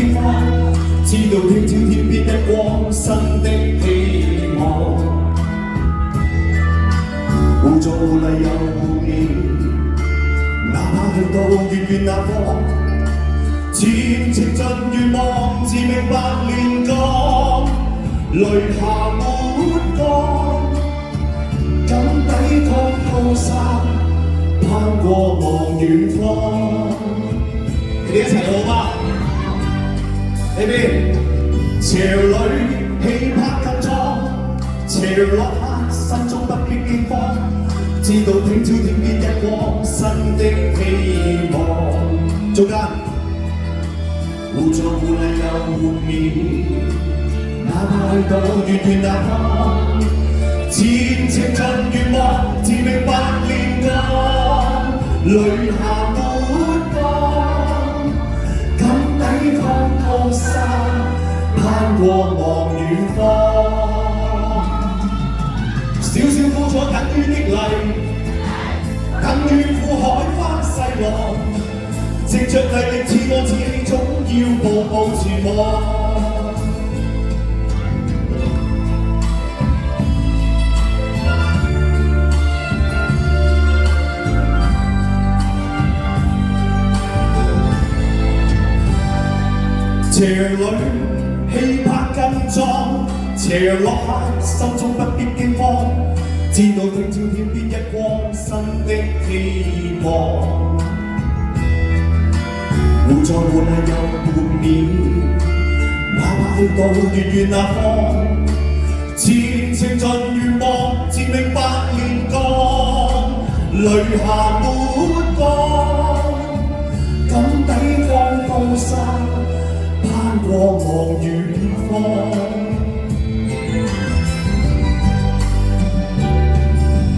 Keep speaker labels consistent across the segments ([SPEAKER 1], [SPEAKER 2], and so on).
[SPEAKER 1] 驚慌，知道聽朝天邊一光新的希望。污糟污泥又污蔑，哪怕去到遠遠那方，前程盡願望，自明白煉鋼，淚下抹乾，敢抵抗高山，攀過望遠方。你哋一齊好嗎？呢邊潮裏氣魄更壯，潮落下心中不必驚慌，知道聽朝天邊一光新的希望。中間污糟污泥又污蔑，哪怕去到遠遠那方，前程盡願望，自明白煉鋼，淚下抹乾，敢抵抗高山，攀過望遠方。少少苦楚等於激勵，等於苦海翻細浪，藉着毅力自我自氣，總要步步前往。潮裏氣魄更壯，潮落下心中不必驚慌，知道聽朝天邊一光新的希望。污糟污泥又污蔑，哪怕去到遠遠那方，前程盡願望，自明白煉鋼，淚下抹乾，敢抵抗高山，攀過望遠方。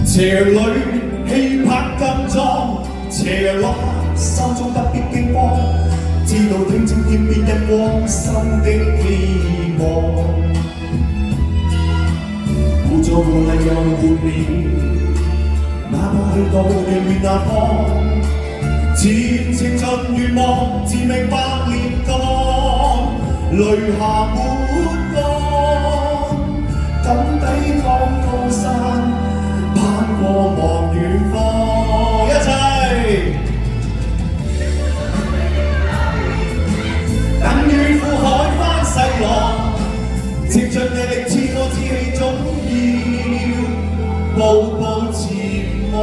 [SPEAKER 1] 潮裏氣魄更壯，潮落下心中不必驚慌，知道聽朝天邊一光新的希望。污糟污泥又污蔑，哪怕去到遠遠那方，前程盡願望，自明白煉鋼，淚下抹乾，敢抵抗高山，攀過望遠方。一齊等於苦海翻細浪，藉着毅力自我自氣，總要步步前望。